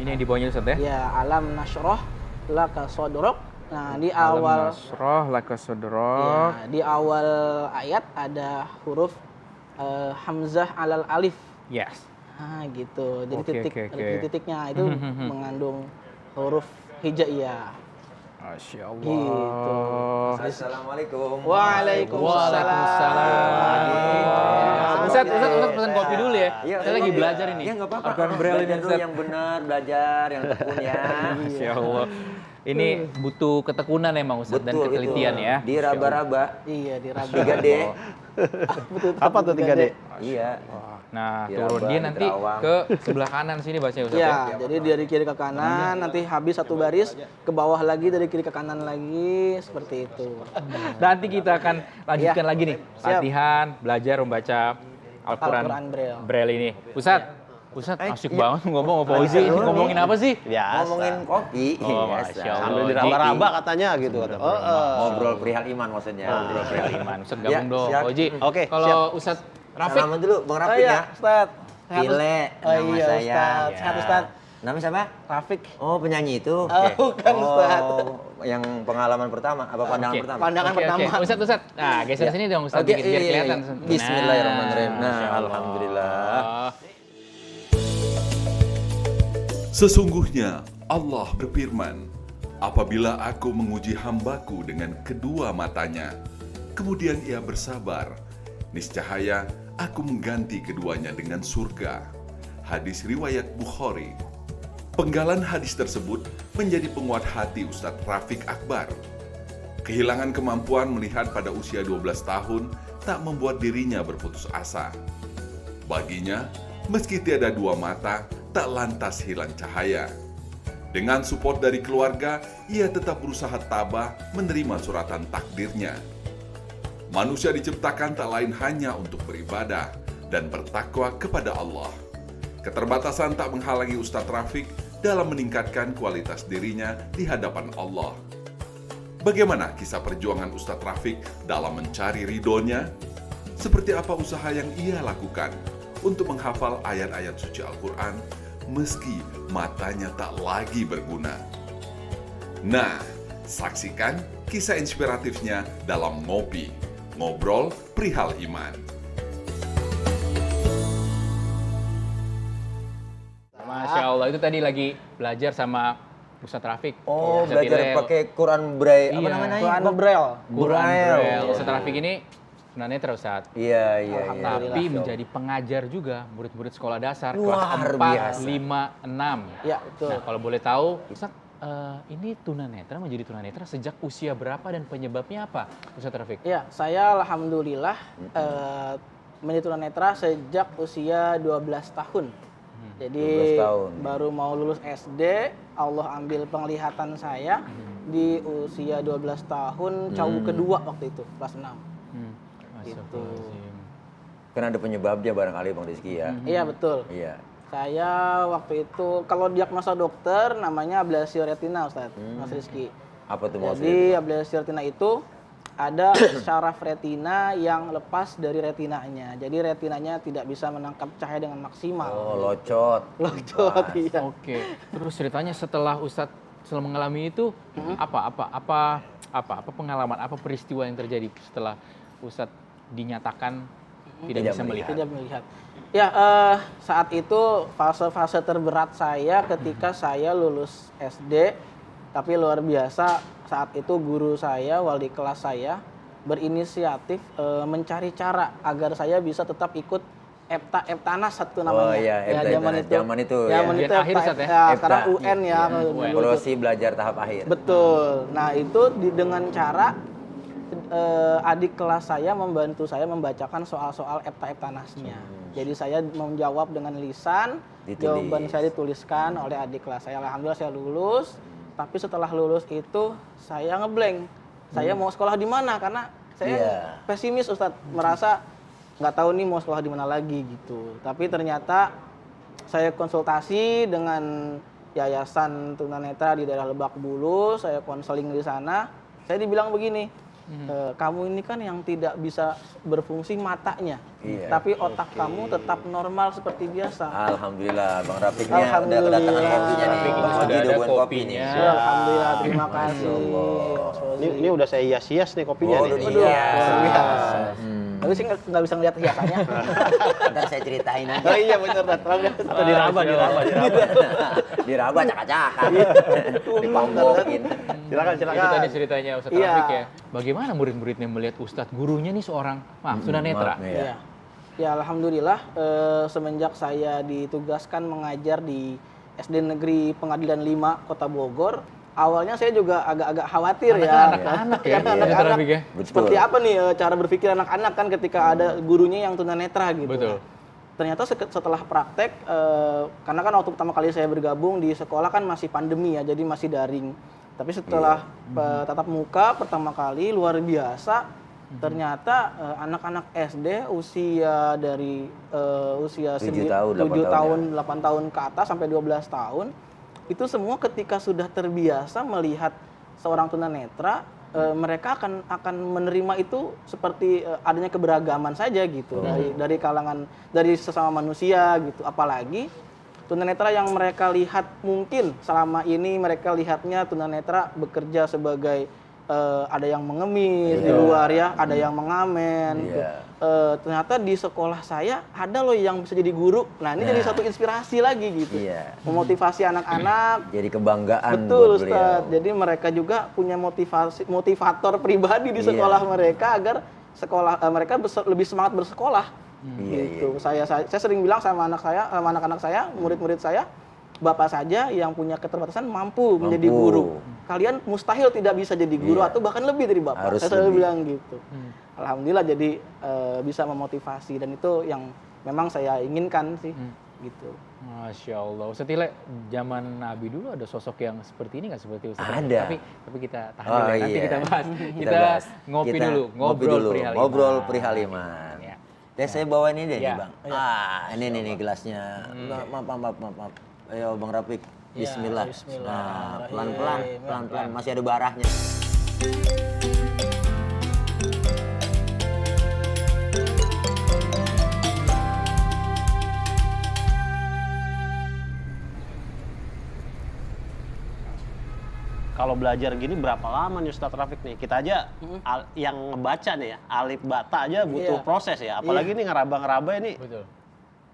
Ini yang di bawahnya Ustaz ya? Ya, alam nasroh laka sodrok. Nah, di awal nasroh laka sodrok. ya, di awal ayat ada huruf hamzah alal alif. Yes. Nah, gitu. Jadi Oke, titik oke, oke. ada titiknya itu mengandung huruf hijaiyah. Masya Allah. Gitu. Assalamualaikum. Waalaikumsalam. Ustaz pesan kopi dulu ya. Iya, Saya lagi belajar ini. Iya, nggak apa-apa. Al-Quran Braille ini Belajar dulu Ustaz. yang benar, belajar yang tekun ya. Masya Allah. Ini butuh ketekunan emang Ustaz dan ketelitian ya. Di raba-raba. Iya, di raba. 3D. Apa tuh 3D? Iya. Nah, Di turun Raba, dia di nanti Terawang. ke sebelah kanan sini bahasanya Ustaz ya. Ya, jadi dari kiri ke kanan, nanti habis satu baris, ke bawah lagi, dari kiri ke kanan lagi, seperti itu. Nanti kita akan lanjutkan lagi nih. Siap. Latihan, belajar membaca Al-Quran Al-Quran Braille. Braille ini. Ustaz asik banget ngomong sama Fauzi. Lanjut dulu Ngomongin nih. apa sih? Biasa. Ngomongin kopi. Oh, Biasa. Masya Allah. Sambil diraba-raba katanya gitu kata. Ngobrol perihal iman maksudnya. Ngobrol perihal iman. Ustaz gabung Ya, dong. siap. Fauzi. Oke, Kalau Ustaz Rafiq. Salaman dulu Bang Rafiq ya. Ustaz. Pile, Oh nama iya, saya. Ustaz. Sehat, Ustaz. Nama siapa? Rafiq. Oh, penyanyi itu. Bukan, Ustaz. Yang pengalaman pertama, apa pandangan Oke. pertama? Pandangan Oke, pertama. oke. Ustaz. Nah, geser Ya. sini dong Ustaz Oke, dikit biar iya, kelihatan. iya. Bismillahirrahmanirrahim. Nah, Masya Allah. alhamdulillah. Sesungguhnya Allah berfirman, apabila aku menguji hambaku dengan kedua matanya, kemudian ia bersabar, niscaya aku mengganti keduanya dengan surga. Hadis riwayat Bukhari. Penggalan hadis tersebut menjadi penguat hati Ustadz Rafiq Akbar. Kehilangan kemampuan melihat pada usia 12 tahun tak membuat dirinya berputus asa. Baginya, meski tiada dua mata, tak lantas hilang cahaya. Dengan support dari keluarga, ia tetap berusaha tabah menerima suratan takdirnya. Manusia diciptakan tak lain hanya untuk beribadah dan bertakwa kepada Allah. Keterbatasan tak menghalangi Ustadz Rafiq dalam meningkatkan kualitas dirinya di hadapan Allah. Bagaimana kisah perjuangan Ustadz Rafiq dalam mencari ridhonya? Seperti apa usaha yang ia lakukan untuk menghafal ayat-ayat suci Al-Quran meski matanya tak lagi berguna? Nah, saksikan kisah inspiratifnya dalam Ngobrol Perihal Iman. Masya Allah, itu tadi lagi belajar sama Ustadz Rafiq. Oh, Ustadz belajar Hillel. pakai Quran Braille. Apa Iya. namanya? Quran Braille. Quran Braille. Braille. Ustadz Rafiq ini tunanetra Ustadz. Iya, iya, iya. Tapi menjadi pengajar juga murid-murid sekolah dasar Luar kelas 4, biasa. 5, 6. Ya, betul. Nah, kalau boleh tahu, Ustadz, ini tunanetra menjadi tunanetra sejak usia berapa dan penyebabnya apa, Ustadz Rafiq? Ya, saya alhamdulillah menjadi tunanetra sejak usia 12 tahun. Jadi 12 tahun. baru mau lulus SD, Allah ambil penglihatan saya di usia 12 tahun, cawu kedua waktu itu, kelas 6. Gitu. Kan ada penyebabnya barangkali Bang Rizky ya. Iya, betul. Iya. Saya waktu itu, kalau diagnosa dokter namanya ablasio retina, Ustaz, Mas Rizky. Apa tuh maksudnya? Jadi ablasio retina itu ada syaraf retina yang lepas dari retinanya. Jadi retinanya tidak bisa menangkap cahaya dengan maksimal. Oh, locot. Locot, iya. Oke. Terus ceritanya setelah Ustadz mengalami itu apa pengalaman, apa peristiwa yang terjadi setelah Ustadz dinyatakan tidak bisa melihat? Tidak melihat. Ya, saat itu fase-fase terberat saya ketika saya lulus SD. Tapi luar biasa, saat itu guru saya, wali kelas saya, berinisiatif mencari cara agar saya bisa tetap ikut Eptanas satu namanya. Oh iya, zaman itu. Zaman itu ya. Zaman itu Ujian akhir, Ustaz, ya? ya, sekarang Epta. UN ya. dulu itu. Evaluasi belajar tahap akhir. Betul. Nah, itu dengan cara adik kelas saya membantu saya membacakan soal-soal Eptanasnya. Jadi saya menjawab dengan lisan, Ditulis. jawaban saya dituliskan oleh adik kelas saya. Alhamdulillah saya lulus. Tapi setelah lulus itu saya ngeblank. Saya mau sekolah di mana karena saya pesimis, Ustadz, merasa nggak tahu nih mau sekolah di mana lagi gitu. Tapi ternyata saya konsultasi dengan Yayasan Tunanetra di daerah Lebak Bulus, saya konseling di sana. Saya dibilang begini, kamu ini kan yang tidak bisa berfungsi matanya, Iya. tapi otak kamu tetap normal seperti biasa. Alhamdulillah, Bang Rafiq nih udah Alhamdulillah. kedatangan kopinya nih. Rafiq ini Bang sudah Oji udah ada buat kopi nih. kopinya. Alhamdulillah, terima kasih. Ini udah saya hias-hias nih kopinya Oh, nih. udah Aduh, Iya. luar biasa. Tapi sih nggak bisa ngeliat hiasannya. Ntar saya ceritain aja. Oh iya bener, terang Diraba. Diraba cakak-cakan. Dipanggokin. Silakan. Itu tadi ceritanya Ustadz Iya. Rafiq ya. Bagaimana murid-muridnya melihat Ustadz gurunya nih seorang, tunanetra? Maaf nih ya. Iya. Ya alhamdulillah semenjak saya ditugaskan mengajar di SD Negeri Pengadilan 5 Kota Bogor, awalnya saya juga agak-agak khawatir Anak-anak ya, Anak-anak. Ustadz Rafiq ya. Betul. Seperti apa nih cara berpikir anak-anak kan ketika ada gurunya yang tunanetra gitu. Betul. Ternyata setelah praktek, karena kan waktu pertama kali saya bergabung di sekolah kan masih pandemi ya, jadi masih daring. Tapi setelah tatap muka pertama kali luar biasa. Ternyata anak-anak SD usia dari usia 7 tahun, 8 7 tahun, tahun, 8 tahun ke atas sampai 12 tahun itu semua ketika sudah terbiasa melihat seorang tunanetra, mereka akan menerima itu seperti adanya keberagaman saja gitu dari kalangan dari sesama manusia gitu. Apalagi tunanetra yang mereka lihat mungkin selama ini mereka lihatnya tunanetra bekerja sebagai ada yang mengemis di luar ya, ada yang mengamen. Gitu. Ternyata di sekolah saya ada loh yang bisa jadi guru. Nah ini jadi satu inspirasi lagi gitu, memotivasi anak-anak. Jadi kebanggaan Betul buat beliau. Ustadz. Jadi mereka juga punya motivator pribadi di sekolah mereka agar sekolah mereka lebih semangat bersekolah. Gitu. Saya sering bilang sama anak-anak saya, murid-murid saya, Bapak saja yang punya keterbatasan mampu menjadi guru. Kalian mustahil tidak bisa jadi guru atau bahkan lebih dari Bapak. Harus Saya selalu lebih. bilang gitu. Alhamdulillah jadi bisa memotivasi dan itu yang memang saya inginkan sih. Gitu. Masya Allah. Ustadz Tile, zaman Nabi dulu ada sosok yang seperti ini nggak seperti Ustadz? Ada. Tapi kita tahan dulu ya. Nanti iya. kita bahas. Kita bahas. ngopi Kita dulu, ngobrol perihal iman. Ngobrol perihal iman. Ya. Saya bawa ini deh Ya. nih Bang. Ini nih gelasnya. Maaf. Ayo Bang Rafiq. Bismillah. Nah, pelan-pelan masih ada barahnya. Kalau belajar gini berapa lama nih Ustadz Rafiq nih? Kita aja yang ngebaca nih ya, alif bata aja butuh Iya. proses ya. Apalagi nih ngeraba-ngeraba ini. Betul.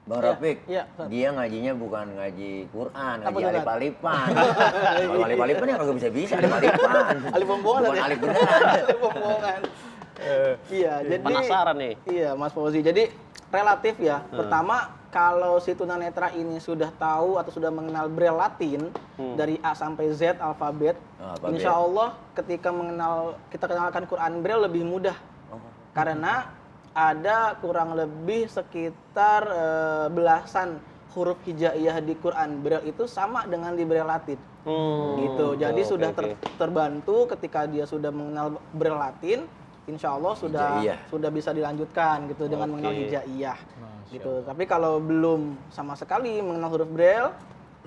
Bang Rafiq, iya. dia ngajinya bukan ngaji Quran, Apa ngaji tuh, Ustaz? alif-alifan. Kalau alif-alifan ya kagak bisa alif-alifan. Alif pembohongan Bukan ya? alif beneran. Pembohongan. Iya, jadi Penasaran nih. Iya, Mas Fauzi. Jadi relatif ya. Pertama, kalau si tunanetra ini sudah tahu atau sudah mengenal Braille Latin dari A sampai Z alfabet, Alfabet. insya Allah ketika kita kenalkan Quran Braille lebih mudah. Karena ada kurang lebih sekitar belasan huruf hijaiyah di Quran Braille itu sama dengan di Braille Latin. Gitu. Jadi Oke, sudah oke. terbantu ketika dia sudah mengenal Braille Latin, insya Allah Hijaiyah. sudah bisa dilanjutkan gitu dengan mengenal hijaiyah. Gitu. Tapi kalau belum sama sekali mengenal huruf Braille,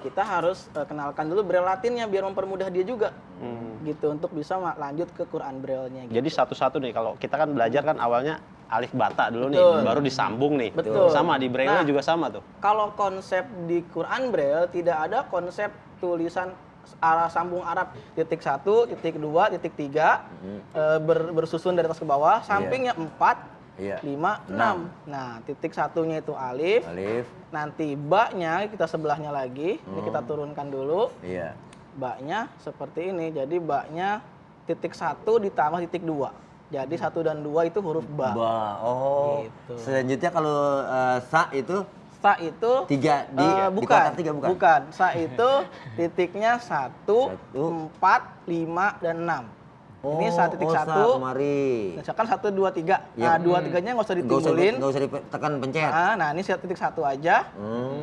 kita harus kenalkan dulu Braille Latinnya biar mempermudah dia juga. Gitu untuk bisa lanjut ke Quran Braille-nya. Gitu. Jadi satu-satu nih, kalau kita kan belajar kan awalnya alif bata dulu nih, Betul. baru disambung nih. Betul. Sama di Braille Nah, juga sama tuh. Kalau konsep di Quran Braille tidak ada konsep tulisan arah sambung Arab titik 1, titik 2, titik 3 bersusun dari atas ke bawah, sampingnya 4, Iya. 5, 6. Nah, titik satunya itu alif, Alif. nanti ba-nya kita sebelahnya lagi, ini kita turunkan dulu. Iya. Ba-nya seperti ini. Jadi ba-nya titik 1 ditambah titik 2. Jadi 1 dan 2 itu huruf ba. Oh. Gitu. Selanjutnya kalau sa itu Sa itu 3 di bukan, kotak 3 bukan. Sa itu titiknya 1, 4, 5 dan 6. Ini sa titik 1. Kemari. Misalkan 1, 2, 3. Iya. Nah, 2, 3-nya nggak usah ditimbulin. Nggak usah ditekan pencet. Nah, ini titik 1 aja.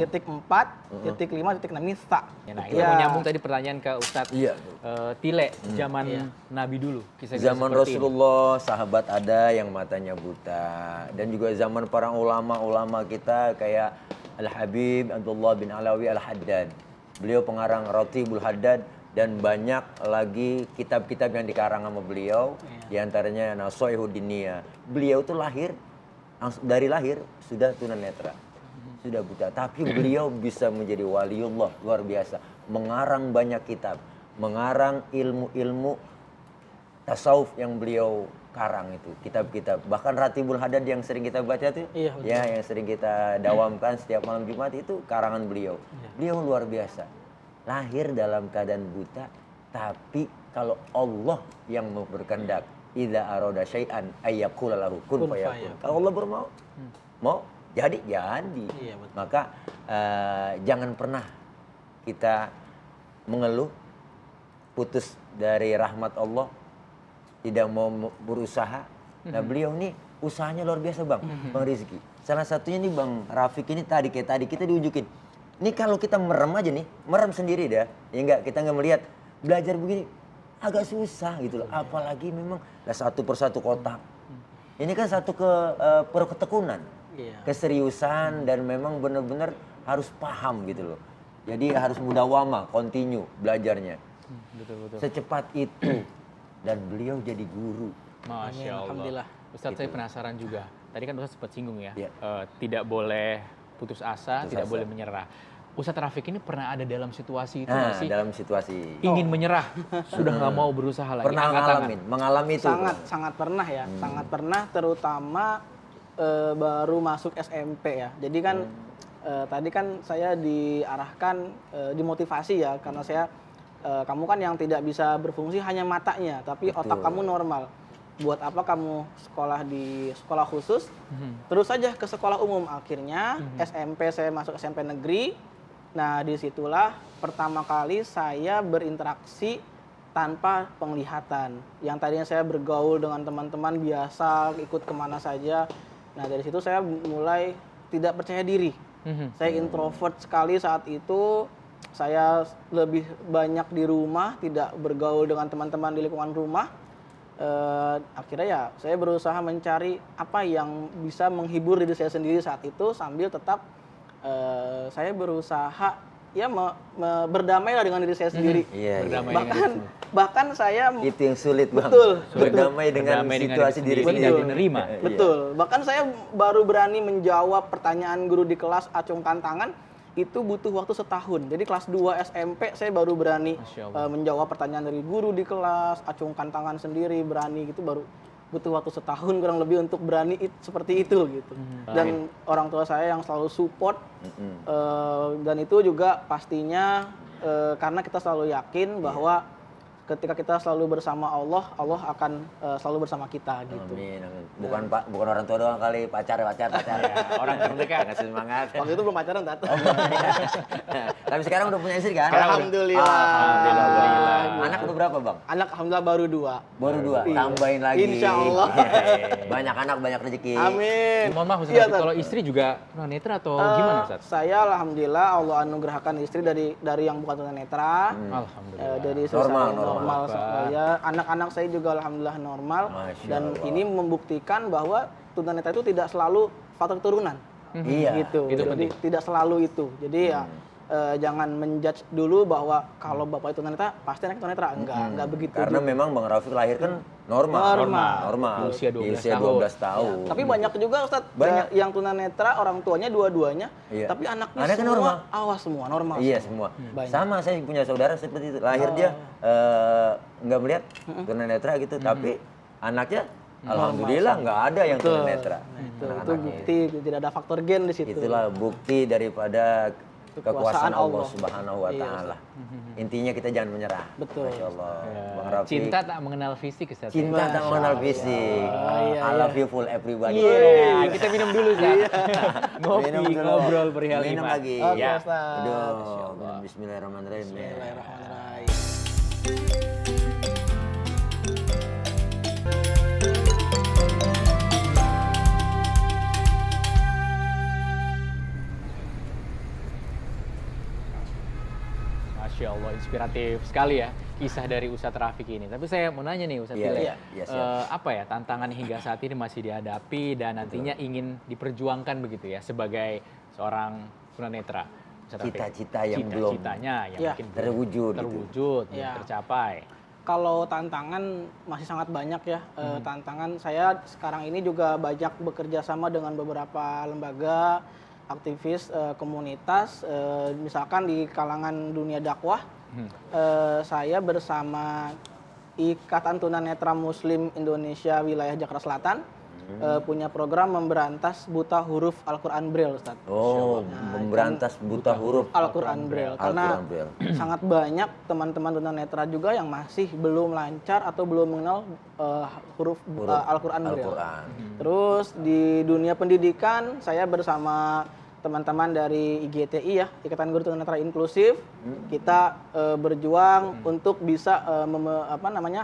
Titik 4, titik 5, titik 6 ini sa. Ya, nah, kita mau nyambung tadi pertanyaan ke Ustadz Iya. Tile, zaman Nabi dulu. Kisah-kisah Zaman seperti ini. Rasulullah, sahabat ada yang matanya buta. Dan juga zaman para ulama-ulama kita kayak Al-Habib Abdullah bin Alawi Al-Haddad. Beliau pengarang Ratibul Haddad, dan banyak lagi kitab-kitab yang dikarang sama beliau, diantaranya Nashaihu Diniyah. Beliau tuh dari lahir sudah tunanetra, sudah buta, tapi beliau bisa menjadi waliullah, luar biasa, mengarang banyak kitab, mengarang ilmu-ilmu tasawuf yang beliau karang itu, kitab-kitab. Bahkan Ratibul Hadad yang sering kita baca tuh, yang sering kita dawamkan setiap malam Jumat itu karangan beliau. Beliau luar biasa. Lahir dalam keadaan buta, tapi kalau Allah yang mau berkehendak, idza arada syai'an ayyaqula lahu kun fayakun. Kalau Allah bermau, mau jadi. Maka jangan pernah kita mengeluh, putus dari rahmat Allah, tidak mau berusaha. Nah, beliau nih usahanya luar biasa, Bang Rizky. Salah satunya nih Bang Rafiq ini tadi kita diunjukin. Ini kalau kita merem aja nih, merem sendiri dah. Ya enggak, kita nggak melihat, belajar begini agak susah gitu loh. Apalagi memang satu persatu kotak. Ini kan satu ketekunan, keseriusan, dan memang benar-benar harus paham gitu loh. Jadi harus mudawamah, continue belajarnya. Betul. Secepat itu. Dan beliau jadi guru. Masya Allah. Alhamdulillah. Ustadz, saya penasaran juga. Tadi kan Ustadz sempat singgung ya, tidak boleh putus asa, tidak boleh menyerah. Ustadz Rafiq ini pernah ada dalam situasi itu masih dalam situasi ingin menyerah, sudah nggak mau berusaha lagi. Pernah mengalami itu. Sangat pernah ya, sangat pernah, terutama baru masuk SMP ya. Jadi kan tadi kan saya diarahkan, dimotivasi ya, karena kamu kan yang tidak bisa berfungsi hanya matanya, tapi otak kamu normal. Buat apa kamu sekolah di sekolah khusus, terus saja ke sekolah umum. Akhirnya SMP, saya masuk SMP negeri. Nah, disitulah pertama kali saya berinteraksi tanpa penglihatan. Yang tadinya saya bergaul dengan teman-teman biasa, ikut kemana saja. Nah, dari situ saya mulai tidak percaya diri. Saya introvert sekali saat itu. Saya lebih banyak di rumah, tidak bergaul dengan teman-teman di lingkungan rumah. Akhirnya ya saya berusaha mencari apa yang bisa menghibur diri saya sendiri saat itu, sambil tetap saya berusaha ya berdamailah dengan diri saya sendiri. Bahkan saya itu yang sulit, Bang. Betul. Berdamai dengan situasi diri sendiri. Menerima. Betul. Bahkan saya baru berani menjawab pertanyaan guru di kelas, acungkan tangan. Itu butuh waktu setahun. Jadi kelas 2 SMP saya baru berani menjawab pertanyaan dari guru di kelas, acungkan tangan sendiri, berani gitu, baru butuh waktu setahun kurang lebih untuk berani seperti itu gitu. Dan orang tua saya yang selalu support, dan itu juga pastinya karena kita selalu yakin bahwa ketika kita selalu bersama Allah, Allah akan selalu bersama kita gitu. Amin. Bukan orang tua doang kali, pacar. Orang terdekat. Kasih semangat. Waktu itu belum pacaran, Tat. Tapi sekarang udah punya istri kan? Alhamdulillah. Anak berapa, Bang? Anak alhamdulillah baru 2. Baru 2. Tambahin lagi. Insya Allah. Banyak anak, banyak rezeki. Amin. Mohon maaf Ustadz, kalau istri juga tunanetra atau gimana Ustadz? Saya alhamdulillah Allah anugerahkan istri dari yang bukan tunanetra. Alhamdulillah. Dari normal saya. Anak-anak saya juga alhamdulillah normal. Dan ini membuktikan bahwa tunanetra itu tidak selalu faktor keturunan. Iya. Gitu. Itu Jadi penting. tidak selalu itu. Jadi ya jangan menjudge dulu bahwa kalau bapak itu tunanetra pasti anak tunanetra. Enggak begitu. Karena memang Bang Rafiq lahir kan normal. Di usia 12 tahun. Tapi banyak juga Ustadz yang tunanetra, orang tuanya dua-duanya, tapi anaknya semua normal. awas semua, normal. Iya semua. Sama, saya punya saudara seperti itu. Lahir dia nggak melihat tunanetra gitu, tapi anaknya alhamdulillah nggak ada yang tunanetra. Itu bukti tidak ada faktor gen di situ. Itulah bukti daripada kekuasaan Allah Subhanahu wa Ta'ala. Intinya kita jangan menyerah. Betul. Masya Allah. Bang Rafiq. Cinta tak mengenal fisik Ustadz. Cinta tak mengenal fisik. I love you full everybody. Kita minum dulu Ustadz. Ngopi, ngobrol perihal Minum iman. lagi. Oke, Ustaz. Aduh. Bismillahirrahmanirrahim. Bismillahirrahmanirrahim. Masya Allah, inspiratif sekali ya kisah dari Ustadz Rafiq ini. Tapi saya mau nanya nih Ustadz Tile, apa ya tantangan hingga saat ini masih dihadapi dan nantinya ingin diperjuangkan begitu ya sebagai seorang tunanetra. Ustaz Rafiq? Cita-cita yang belum Cita-citanya yang Ya. mungkin belum terwujud gitu. terwujud, belum Ya. tercapai. Kalau tantangan masih sangat banyak ya. Tantangan saya sekarang ini juga banyak bekerja sama dengan beberapa lembaga, aktivis, komunitas. Misalkan di kalangan dunia dakwah, saya bersama Ikatan Tunanetra Muslim Indonesia Wilayah Jakarta Selatan punya program memberantas buta huruf Al-Quran Braille, Ustaz. Oh, memberantas buta huruf Al-Quran Braille. Karena Al-Quran Braille. sangat banyak teman-teman tunanetra juga yang masih belum lancar atau belum mengenal huruf Al-Quran Braille. Al-Quran. Terus di dunia pendidikan saya bersama teman-teman dari IGTI ya, Ikatan Guru Tunanetra Inklusif, kita berjuang untuk bisa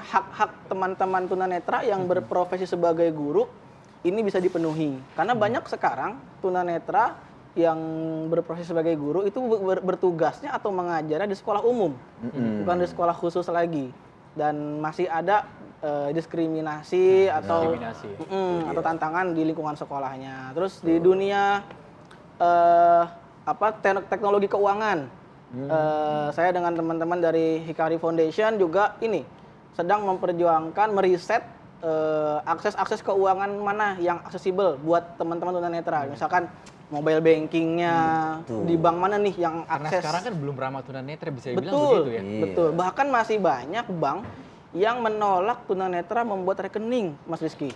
hak-hak teman-teman tunanetra yang berprofesi sebagai guru ini bisa dipenuhi. Karena banyak sekarang tunanetra yang berprofesi sebagai guru itu bertugasnya atau mengajarnya di sekolah umum, bukan di sekolah khusus lagi. Dan masih ada diskriminasi atau atau tantangan di lingkungan sekolahnya. Terus di dunia teknologi keuangan, saya dengan teman-teman dari Hikari Foundation juga ini sedang memperjuangkan meriset akses keuangan mana yang aksesibel buat teman-teman tunanetra. Misalkan mobile bankingnya di bank mana nih yang Karena akses. sekarang kan belum ramah tunanetra, bisa dibilang Betul, begitu ya. betul. Bahkan masih banyak bank yang menolak tunanetra membuat rekening, Mas Rizky.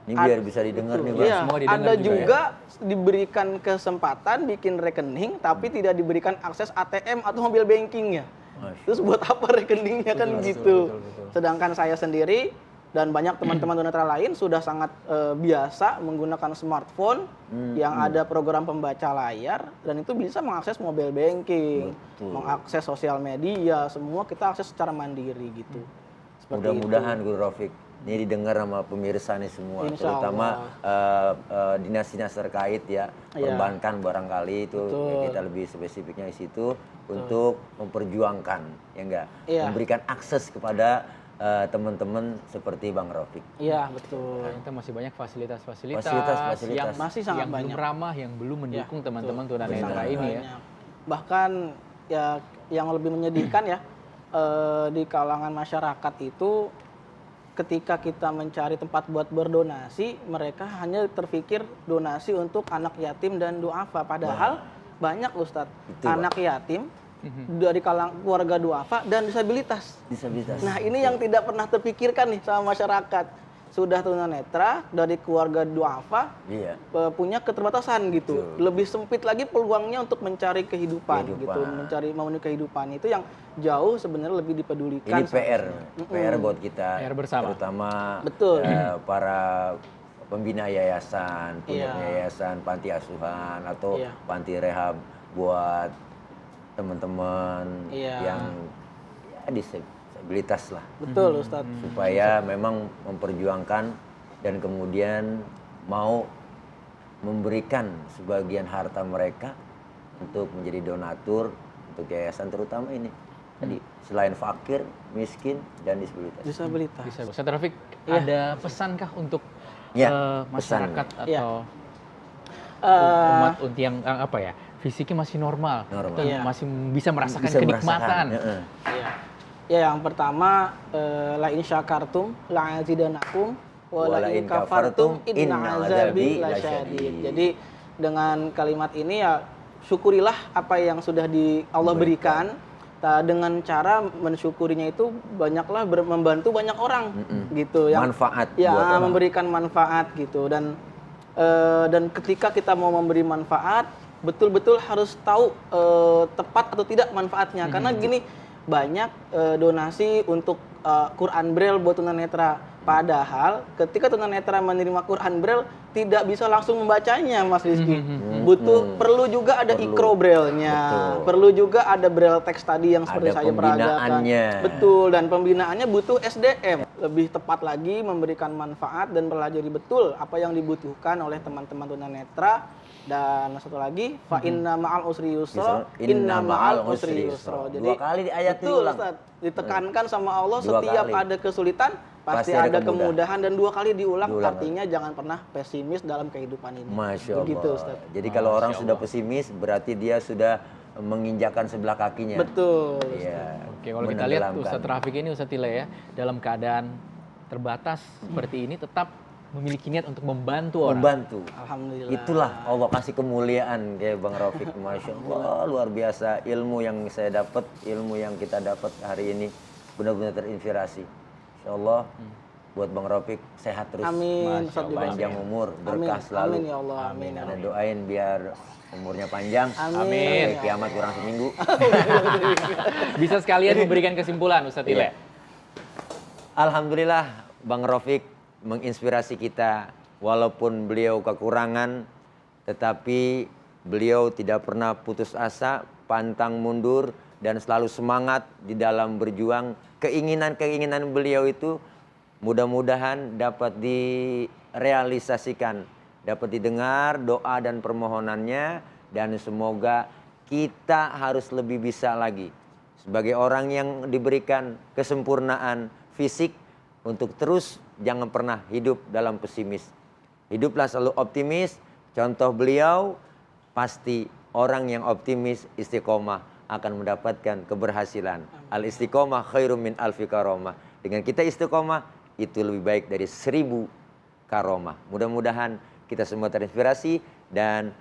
Ini biar bisa didengar nih, Bang. Iya, semua didengar ada juga juga diberikan kesempatan bikin rekening tapi tidak diberikan akses ATM atau mobile bankingnya. Terus buat apa rekeningnya kan gitu. betul. Sedangkan saya sendiri dan banyak teman-teman tunanetra lain sudah sangat biasa menggunakan smartphone yang ada program pembaca layar dan itu bisa mengakses mobile banking, mengakses sosial media, semua kita akses secara mandiri gitu. Seperti Mudah-mudahan Guru Rafiq ini didengar sama pemirsa nih semua, Insya terutama dinas-dinas terkait ya, perbankan barangkali itu ya, kita lebih spesifiknya di situ untuk memperjuangkan, ya enggak, memberikan akses kepada teman-teman seperti Bang Rafiq. Iya, betul. Ternyata masih banyak fasilitas-fasilitas Fasilitas-fasilitas. yang Masih sangat yang belum banyak. ramah, yang belum mendukung teman-teman tunanetra Sangat ini ya. banyak. Bahkan ya yang lebih menyedihkan ya di kalangan masyarakat itu ketika kita mencari tempat buat berdonasi, mereka hanya terpikir donasi untuk anak yatim dan duafa. Padahal banyak Ustadz anak yatim dari kalangan keluarga duafa dan disabilitas. Disabilitas. Nah ini yang tidak pernah terpikirkan nih sama masyarakat. Sudah tunanetra dari keluarga duafa punya keterbatasan gitu. Lebih sempit lagi peluangnya untuk mencari kehidupan. Gitu, memenuhi kehidupan itu yang jauh sebenarnya lebih dipedulikan. Ini PR buat kita, PR bersama. terutama para pembina yayasan, punya yayasan, panti asuhan atau panti rehab buat teman-teman yang disabilitas lah. Betul, Ustadz. Supaya memang memperjuangkan dan kemudian mau memberikan sebagian harta mereka untuk menjadi donatur untuk yayasan, terutama ini tadi selain fakir, miskin dan disabilitas. Disabilitas. Ustaz Rafiq, ada pesankah untuk masyarakat pesan. atau umat yang apa ya, fisiknya masih normal. Dan masih bisa merasakan kenikmatan. Ya, yang pertama la in syakartum la azidanakum wa la in kafartum inna azabi lasyadid. Jadi dengan kalimat ini ya syukurilah apa yang sudah Allah berikan. Dengan cara mensyukurinya itu banyaklah membantu banyak orang gitu yang manfaat ya buat orang. Memberikan manfaat gitu dan ketika kita mau memberi manfaat betul-betul harus tahu tepat atau tidak manfaatnya karena gini banyak donasi untuk Quran Braille buat tunanetra padahal ketika tunanetra menerima Quran Braille tidak bisa langsung membacanya Mas Rizky perlu juga ada ikro Braille-nya perlu juga ada Braille text tadi yang seperti saya peragakan betul dan pembinaannya butuh SDM lebih tepat lagi memberikan manfaat dan pelajari betul apa yang dibutuhkan oleh teman-teman tunanetra. Dan satu lagi, fa inna ma'al usri yusra, inna ma'al usri yusra. Jadi 2 kali di ayat betul, diulang. Ustaz, ditekankan sama Allah Dua setiap kali. ada kesulitan pasti ada kemudahan dan 2 kali diulang, artinya jangan pernah pesimis dalam kehidupan ini. Masya Allah. Begitu, Ustaz. Jadi kalau orang sudah pesimis berarti dia sudah menginjakan sebelah kakinya. Betul. Iya. Oke, kalau kita lihat Ustadz Rafiq ini, Ustadz Tile ya, dalam keadaan terbatas seperti ini tetap memiliki niat untuk membantu orang. Membantu. Alhamdulillah. Itulah Allah kasih kemuliaan kayak Bang Rafiq. Masya Allah, luar biasa ilmu yang saya dapat, ilmu yang kita dapat hari ini benar-benar terinspirasi. Insya Allah buat Bang Rafiq sehat terus. Amin. Panjang umur, berkah selalu. Amin ya Allah. Amin. Dan doain biar umurnya panjang. Amin. Sampai kiamat kurang seminggu. Bisa sekalian memberikan kesimpulan Ustadz Tile. Alhamdulillah Bang Rafiq menginspirasi kita. Walaupun beliau kekurangan, tetapi beliau tidak pernah putus asa, pantang mundur, dan selalu semangat di dalam berjuang. Keinginan-keinginan beliau itu mudah-mudahan dapat direalisasikan, dapat didengar doa dan permohonannya, dan semoga kita harus lebih bisa lagi sebagai orang yang diberikan kesempurnaan fisik untuk terus jangan pernah hidup dalam pesimis. Hiduplah selalu optimis. Contoh beliau, pasti orang yang optimis istiqomah akan mendapatkan keberhasilan. Al istiqomah khairum min alfi karomah. Dengan kita istiqomah itu lebih baik dari 1000 karomah. Mudah-mudahan kita semua terinspirasi dan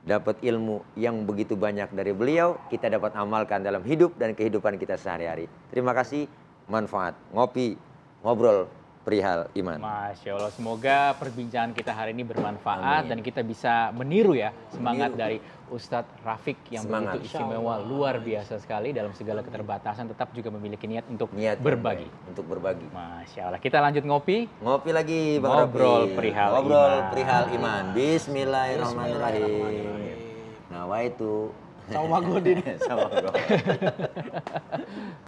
dapat ilmu yang begitu banyak dari beliau, kita dapat amalkan dalam hidup dan kehidupan kita sehari-hari. Terima kasih, manfaat. Ngopi, ngobrol perihal iman. Masya Allah, semoga perbincangan kita hari ini bermanfaat dan kita bisa meniru ya semangat dari Ustadz Rafiq yang begitu istimewa, luar biasa sekali dalam segala keterbatasan, tetap juga memiliki niat untuk berbagi. Untuk berbagi. Masya Allah, kita lanjut ngopi. Ngopi lagi, Bang Ngobrol Rafiq. perihal Ngobrol iman. perihal iman. Bismillahirrahmanirrahim. Nah, wah itu. Sama Godin. Sama Godin.